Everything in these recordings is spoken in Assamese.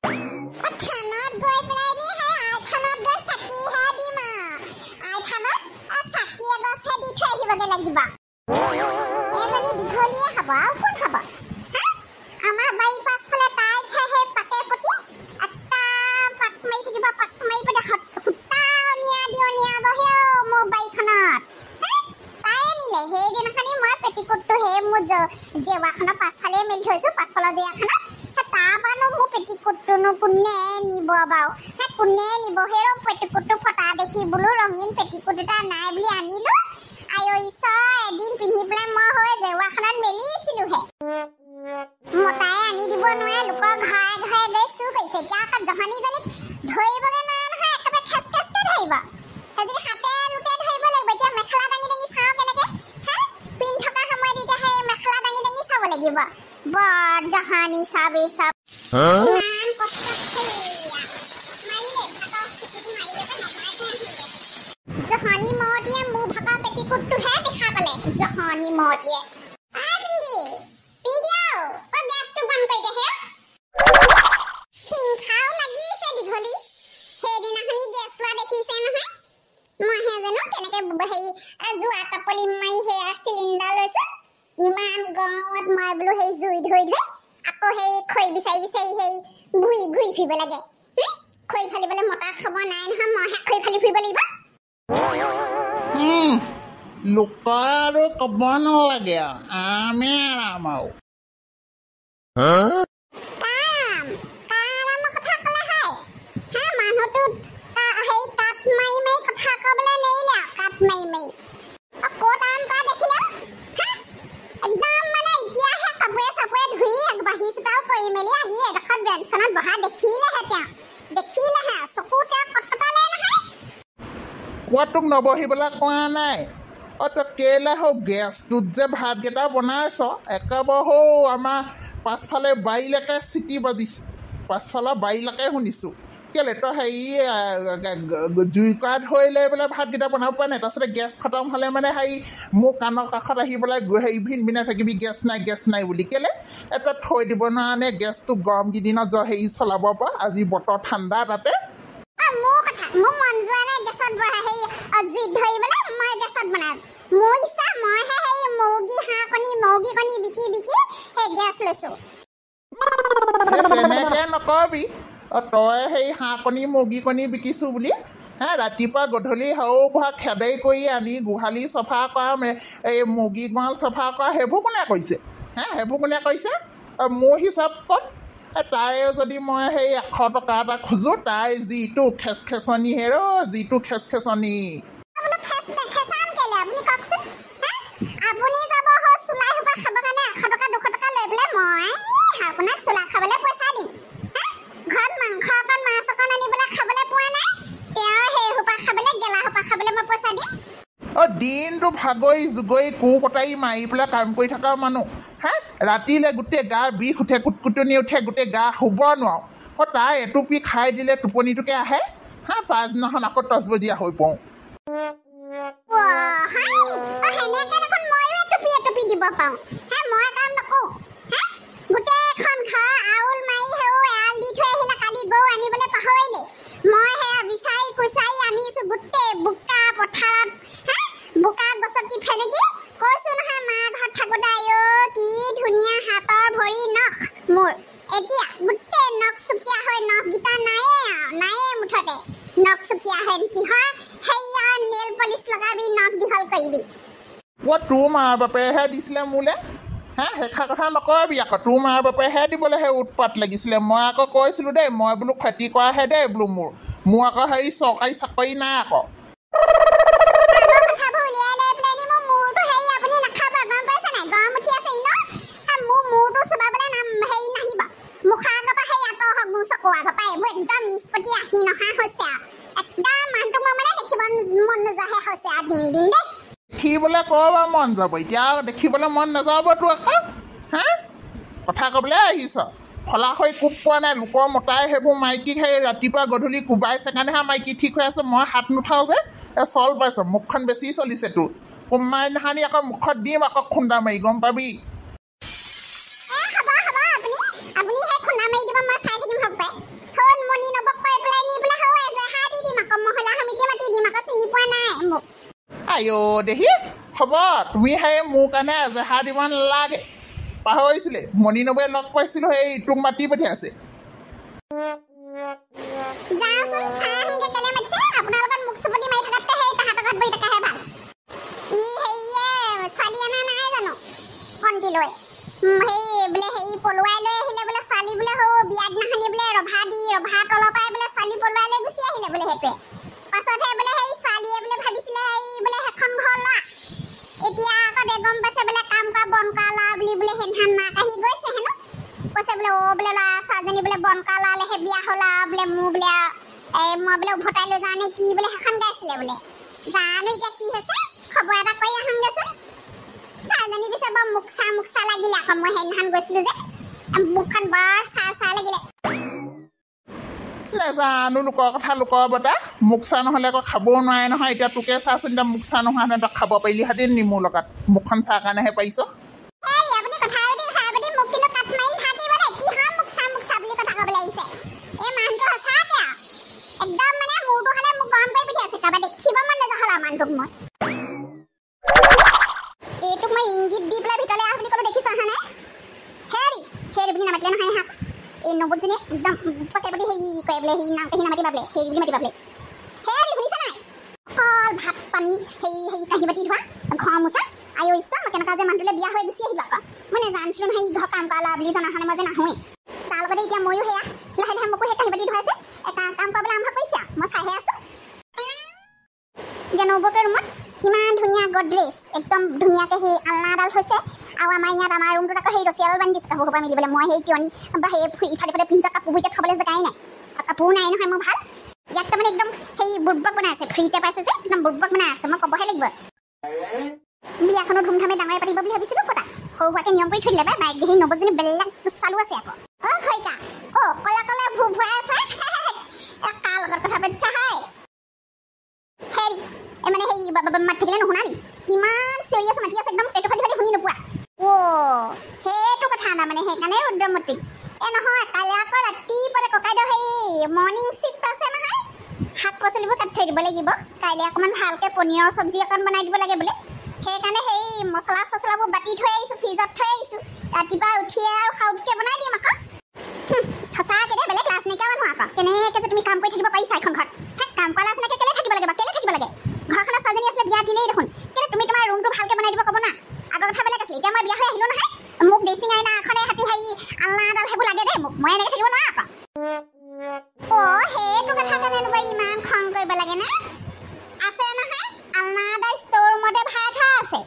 থানাত গৈ পেলাই নি হে আইথানত গৈ চাকি হে দিম আইথানত চাকি এগছহে দি থৈ আহিবগে লাগিব এজনী দীঘলীয়ে হ'ব আৰু কোন হ'ব আমাৰ বাৰী পাছফালে তাই খাই পাকে পতি এটা পাক মাৰি থাকিব পাক মাৰি পেলাই সুতানিয়া দিয়নিয়া বহে মোৰ বাৰীখনত তাই আনিলে সেইদিনাখনি মই পেটিকোটটো সেই মোৰ জেৱাখনৰ পাছফালে মেলি থৈছোঁ পাছফালৰ জেৱাখনত তাৰপৰানো মোৰ পেটিকোটটোনো কোনে নিব বাৰু কোনে নিব সেই পেটিকোটটো ফটা দেখি বোলো ৰঙীন পেটিকোট এটা নাই বুলি আনিলোঁ আইঅ ঈশ্বৰ এদিন পিন্ধি পেলাই মই হৈ জেৱাখনত মেলিছিলোঁহে মতাই আনি দিব নোৱাৰে লোকৰ ঘৰে ঘৰে গৈ চুৰ কৰিছে এতিয়া আকৌ জহনীজনীক ধৰিবগৈ নোৱাৰে নহয় একেবাৰে খেচ খেচকৈ ধৰিব সেইজনী হাতে লোটে ধৰিব লাগিব এতিয়া মেখেলা দাঙি দাঙি চাওঁ কেনেকৈ পিন্ধি থকা সময়ত এতিয়া সেই মেখেলা দাঙি দাঙি চাব লাগিব বৰ জহনী চাবি চাব ইমান কষ্ট জহনী মহতীয়ে মোৰ ভাগৰ পেটিকোটটোহে দেখা পালে জহনী মহতীয়ে ইমান গাঁৱত মই বোলো সেই জুই ধৰি ধৰি আকৌ সেই খৈ বিচাৰি বিচাৰি সেই ঘূৰি ঘূৰি ফুৰিব লাগে খৈ ফালিবলৈ মতা খবৰ নাই নহয় মইহে খৈ ফালি ফুৰিব লাগিব লোকৰ আৰু ক'ব নালাগে আমে আৰাম আৰু মানুহটো সেই কাঠ মাৰি মাৰি কথা ক'বলৈ নেৰিলে কাঠ মাৰি মাৰি ক'ত আম কা দেখিলে একদম মানে এতিয়াহে কাপোৰে চাপোৰে ধুই আগবাঢ়ি চোতাও কৰি মেলি আহি এডোখৰ বেঞ্চখনত বহা দেখিলেহে চকু তেওঁ কটকটালে নহয় কোৱা তোক নবহিবলৈ কোৱা নাই তই কেলৈ হওক গেছটোত যে ভাতকেইটা বনাইছ একেবাৰে হৌ আমাৰ পাছফালে বাৰীলৈকে চিটি বাজিছে পাছফালৰ বাৰীলৈকে শুনিছোঁ কেলৈ তই হেৰি জুইকুৰা ধৰি লৈ পেলাই ভাতকেইটা বনাব পৰা নাই তাৰপিছতে গেছ খতম হ'লে মানে হেৰি মোৰ কাণৰ কাষত আহি পেলাই হেৰি ভিনভিনাই থাকিবি গেছ নাই বুলি কেলৈ তই থৈ দিব নোৱাৰ নে গেছটো গৰম কেইদিনত হেৰি চলাব পৰা আজি বতৰ ঠাণ্ডা তাতে মোৰ মন যোৱা নাই গেছত জুইত ধৰিবলৈ মই গেছত বনাম মোৰ ইচ্ছা মইহে সেই মুৰ্গী কণী বিকি সেই গেছ লৈছোঁ তেনেকৈ নকবি তই সেই হাঁহ কণী মুৰ্গী কণী বিকিছোঁ বুলি ৰাতিপুৱা গধূলি সৰু বুঢ়া খেদাই কৰি আনি গোহালি চফা কৰা এই মুৰ্গী গঁৰাল চফা কৰা সেইবোৰ কোনে কৰিছে সেইবোৰ কোনে কৰিছে মোৰ হিচাপ ক'ত তাই যদি মই সেই 100 টকা এটা খোজোঁ তাই যিটো খেচখেচনি যিটো খেচখেচনি দিনটো ভাগৰি জুগৰি কোৰ কটাৰী মাৰি পেলাই কাম কৰি থকা মানুহ ৰাতিলৈ গোটেই গা বিষ উঠে কুটকুটনি উঠে গোটেই গা শুব নোৱাৰোঁ তাই এটুপি খাই দিলে টোপনিটোকে আহে পাছদিনাখন আকৌ টচবজীয়া হৈ পৰোঁ বোকা গছত কি ফেনেকি কৈছোঁ নহয় মা ঘৰত থাকোঁতে কি ধুনীয়া হাতৰ ভৰি নখ মোৰ এতিয়া গোটেই নখ চুকীয়া হৈ নখকেইটা নায়ে মুঠতে নখ চুকীয়া হেন কি হয় সেয়া নেল পলিচ লগাবি নখ দীঘল কৰিবি তোৰ মা বাপেৰেহে দিছিলে মোলৈ সেইষাৰ কথা নকবি আকৌ তোৰ মা বাপেৰেহে দিবলৈ সেই উৎপাত লাগিছিলে মই আকৌ কৈছিলোঁ দেই মই বোলো খেতি কৰাহে দেই বোলো মোৰ আকৌ হেৰি চৰকাৰী চাকৰি নাই আকৌ দেখিবলৈ ক'ব মন যাব এতিয়া দেখিবলৈ মন নাযাবতো আকৌ কথা ক'বলৈ আহিছ ফলা হৈ কোব পোৱা নাই লোকৰ মতাই সেইবোৰ মাইকীক সেই ৰাতিপুৱা গধূলি কোবাইছে কাৰণেহে মাইকী ঠিক হৈ আছে মই হাত নুঠাওঁ যে চল পাইছ মুখখন বেছি চলিছে তোৰ কোনোবাই দিনাখনি আকৌ মুখত দিম আকৌ খুন্দা মাৰি গম পাবি আপুনি সেই খুন্দা মাৰি দিব মই চাই থাকিম আইঅ' দেহি হ'ব তুমি সেই মোৰ কাৰণে এজেহা দিব নালাগে পাহৰিছিলে মণি নবৌৱে লগ পাইছিলোঁ সেই তোক মাতি পঠিয়াইছে পলুৱাই লৈ আহিলে বোলে ছোৱালী বোলে সৌ বিয়া দিনাখনি বোলে ৰভা তলৰ পৰাই বোলে ছোৱালী পলুৱাই লৈ গুচি আহিলে বোলে সেইটোৱে পাছতহে বোলে সেই ছোৱালীয়ে বোলে ভাবিছিলে সেই বোলে সেইখন ঘৰ লোৱা এতিয়া আকৌ গম পাইছে বোলে কাম কৰা বন কৰা ল'ৰা বুলি বোলে সেইদিনাখন মাক আহি গৈছে হেনো কৈছে বোলে বোলে ল'ৰা ছোৱালীজনী বোলে বন কৰা ল'ৰালেহে বিয়া হ'ল আৰু বোলে মোৰ বোলে মই বোলে উভতাই লৈ যাওঁ নে কি বোলে সেইখন গাইছিলে বোলে জানো এতিয়া কি হৈছে খবৰ এটা কৰি আহোঁগেচোন ছোৱালীজনী পিছে বৰ মুখচা লাগিলে আকৌ মই সেইদিনাখন গৈছিলোঁ যে মুখখন বৰ চা লাগিলে জানো লোকৰ কথা লোকৰ বতা মুখচা নহ'লে আকৌ খাবও নোৱাৰে নহয় এতিয়া তোকে চাচোন এতিয়া মুখচা নোহোৱাহেঁতেন তই খাব পাৰিলি হেঁতেন নি মোৰ লগত মুখখন চাহ কাৰণেহে পাৰিছ এইটোক মই ইংগিত দি পেলাই ভিতৰলৈ আহ বুলি ক'লো দেখিছ হয়নে হেৰি বুলি নামাতিলে নহয় হাক এই নবুজনী একদম পকে পতি হেৰি কয় বোলে সেই নামটো সি নামাতিবা বোলে হেৰি বুলি মাতিবা বোলে হেৰি শুনিছা নাই অকল ভাত পানী সেই কাঁহী বাতি ধোৱা ঘৰ মোচা আইঅ' ইচ্ছা মই কেনেকুৱা যে মানুহটোলৈ বিয়া হৈ গুচি আহিব আকৌ মই নেজানিছিলোঁ নহয় ঘৰ কাম কৰা ল'ৰা বুলি জনা হ'লে মই যে নাহোৱেই তাৰ লগতে এতিয়া ময়ো সেয়া লাহে মোকো সেই কাঁহী বাতি ধোৱাইছে কাম কৰিবলৈ আৰম্ভ কৰিছে মই চাইহে আছোঁ এতিয়া নবৌকে ৰুমত ইমান ধুনীয়া গডৰেজ একদম ধুনীয়াকৈ সেই আলনাডাল হৈছে আৰু আমাৰ ইয়াত আমাৰ ৰুমটোত আকৌ সেই ৰছীয়াল বান্ধি দিছে কাপোৰ সোপা মিলিবলৈ মই সেই তিয়নি বা সেই ইফালে পিন্ধা কাপোৰবোৰ এতিয়া থ'বলৈ জেগাই নাই কাপোৰ নাই নহয় মোৰ ভাল ইয়াত তাৰমানে একদম সেই বুৰ্বক বনাই আছে ফ্ৰীতে পাইছে যে একদম বুৰ্বক বনাই আছে মই ক'বহে লাগিব বিয়াখনো ধুমধামে ডাঙৰে পাতিব বুলি ভাবিছিলোঁ কথা সৰু সুৰাকৈ নিয়ম কৰি থৈ দিলে বাই বাইক দেখি নবৌজনী বেলেগ চালু আছে আকৌ খৰিকা কলে ভুৱাই আছে কাৰ লগত কথা পাতিছা হয় হেৰি মানে সেই মাত থাকিলে নুশুনা নি ইমান চিঞৰি আছে মাতি আছে একদম পেটৰ ফালি শুনি নোপোৱা সেইটো কথা না মানে সেইকাৰণে ৰুদ্ৰমতী নহয় কাইলৈ আকৌ ৰাতিপুৱাতে ককাইদেউ সেই মৰ্ণিং শ্বিফ্ট আছে নহয় শাক পাচলিবোৰ কাটি থৈ দিব লাগিব কাইলৈ অকণমান ভালকৈ পনীৰৰ চব্জি অকণ বনাই দিব লাগে বোলে সেইকাৰণে সেই মছলা চছলাবোৰ বাতি থৈ আহিছোঁ ফ্ৰিজত থৈ আহিছোঁ ৰাতিপুৱা উঠিয়ে আৰু খাওঁতকৈ বনাই দিম আকৌ সঁচাকৈ দেই বেলেগ লাজ নাইকিয়া মানুহ আকৌ কেনেকৈ যে তুমি কাম কৰি থাকিব পাৰিছা এখন ঘৰত কাম কৰা লাজ নাইকিয়া কেলৈ থাকিব লাগে ঘৰখনৰ ছোৱালীজনী আছিলে বিয়া দিলেই দেখোন কিন্তু তুমি তোমাৰ ৰুমটো ভালকৈ বনাই দিব ক'ব না আগৰ কথা বেলেগ আছিলে এতিয়া মই বিয়া হৈ আহিলোঁ নহয় মোক ড্ৰেছিং আইনা এখনে হাতী হেৰি আলনাডাল সেইবোৰ লাগে দেই মোক মই এনেকৈ থাকিব নোৱাৰা আকৌ সেইটো কথা কাৰণে ইমান খং কৰিব লাগে নে আছে নহয় আলনাডাল ষ্ট'ৰ ৰুমতে ভৰাই থোৱা আছে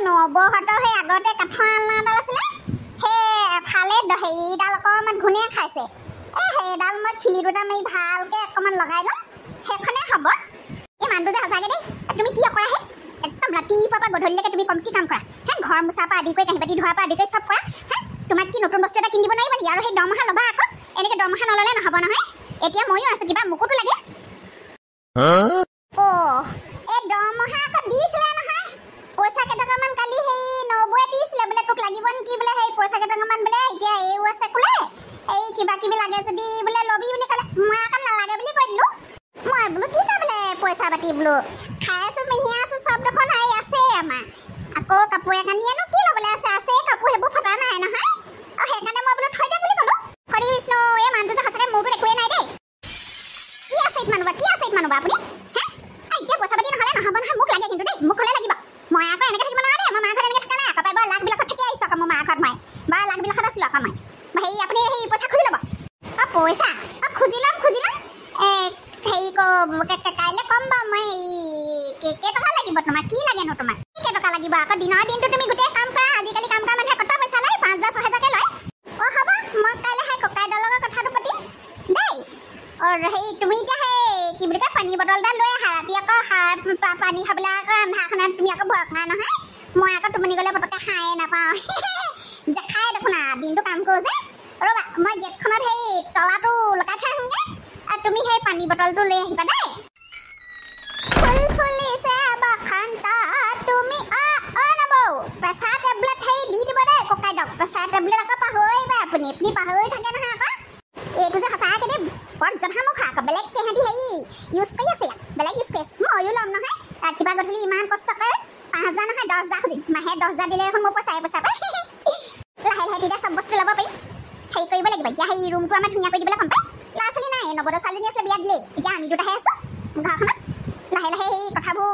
নবৌহঁতৰ সেই আগতে কাঠৰ আলনাডাল আছিলে সেই এফালে হেৰিডাল অকণমান ঘূণে খাইছে সেইডাল মই খিলি দুটা মাৰি ভালকৈ অকণমান লগাই ল'ম সেইখনেই হ'ব মানুহটো যে সঁচাকৈ দেই তুমি কি কৰা হে একদম ৰাতিপুৱাৰ পৰা গধূলিলৈকে তুমি কম কি কাম কৰা ঘৰ মোচাৰ পৰা আদি কৰি কাঁহী বাতি ধোৱাৰ পৰা আদি কৰি চব কৰা তোমাক কি নতুন বস্তু এটা কিনিব নোৱাৰিবা নেকি আৰু সেই দৰমহা ল'বা আকৌ এনেকৈ দৰমহা নল'লে নহ'ব নহয় এতিয়া ময়ো আছোঁ কিবা মোকোতো লাগে এই দৰমহা আকৌ দিছিলে নহয় পইচা কেইটকামান কালি সেই নবৌৱে দিছিলে বোলে তোক লাগিব নেকি বোলে সেই পইচা কেইটকামান বোলে এতিয়া এইও আছে ক'লে এই কিবা কিবি লাগে যদি বোলে ল'বি বুলি ক'লে মই আকৌ নালাগে বুলি কৈ দিলোঁ মই বোলো কি বোলে পইচা পাতি বোলো খাই আছোঁ পিন্ধি আছোঁ চব দেখোন হেৰি আছে আমাৰ আকৌ কাপোৰ একানিয়েনো কি ল'বলৈ আছে কাপোৰ সেইবোৰ ফটা নাই নহয় আৰু সেইকাৰণে মই বোলো থৈ দে বুলি ক'লোঁ হৰি বিষ্ণু এই মানুহটো যে সঁচাকৈ মোৰটোত একোৱেই নাই দেই কি আছে মানুহ আপুনি এতিয়া পইচা পাতি নহ'লে নহ'ব নহয় মোক লাগে কিন্তু দেই মোক হ'লে লাগিব মই আকৌ এনেকৈ থাকিব নোৱাৰোঁ দেই মই মাৰ ঘৰত এনেকৈ থকা নাই আকৌ বাৰু লাখবিলাকত থাকি আহিছোঁ আকৌ মোৰ মাৰ ঘৰত মই বাৰু লাখবিলাকত আছিলোঁ আকৌ মই হেৰি আপুনি সেই পইচা খুজি ল'ব পইচা খুজি ল'ম হেৰি কাইলৈ ক'ম বাৰু মই কেইটকা লাগিব তোমাক কি লাগেনো তোমাক কেইটকা লাগিব আকৌ দিনৰ দিনটো তুমি গোটেই কাম কৰা আজিকালি কাম কৰা মানুহে কত পইচা লয় 5,000-6,000কৈ লয় হ'ব মই কাইলৈ সেই ককাইদেউৰ লগত কথাটো পাতিম দেই সেই তুমি এতিয়া সেই কি বুলি কয় পানী বটল এটা লৈ আহা ৰাতি আকৌ পানী খাবলৈ আকৌ ৰন্ধাখনত তুমি আকৌ ভয় খোৱা নহয় মই আকৌ টোপনি গ'লে পটককৈ খায়ে নাপাওঁ দেখাই দেখোন দিনটো কাম কৰোঁ যে ৰ'বা মই গেটখনত সেই তলাটো লগাই থৈ আহোঁগৈ আৰু তুমি সেই পানী বটলটো লৈ আহিবা দেই ফুলিছে বসন্ত তুমি নবৌ প্ৰেছাৰ টেবলেট সেই দি দিব দেই ককাইদেউক প্ৰেছাৰ টেবলেট আকৌ পাহৰিবা আপুনি পাহৰি থাকে নহয় আকৌ এইটো যে সঁচাকৈ দেই বৰ জধামুখা আকৌ বেলেগ সিহঁতি হেৰি ইউজ কৰি আছে বেলেগ ইউজ কৰি আছে ময়ো ল'ম নহয় ৰাতিপুৱা গধূলি ইমান কষ্ট টকা 5,000 নহয় 10,000 খুজিম মাহে 10,000 দিলে এখন মই পইচা পাই লাহে লাহে তেতিয়া চব বস্তু ল'ব পাৰিম হেৰি কৰিব লাগিব এতিয়া সেই ৰুমটো আমাৰ ধুনীয়া কৰি দিবলৈ ক'ম পাই ল'ৰা ছোৱালী নাই নৱদ ছোৱালীজনী আছিলে বিয়া দিলে এতিয়া আমি দুটাহে আছোঁ ঘৰখনত লাহে লাহে সেই কথাবোৰ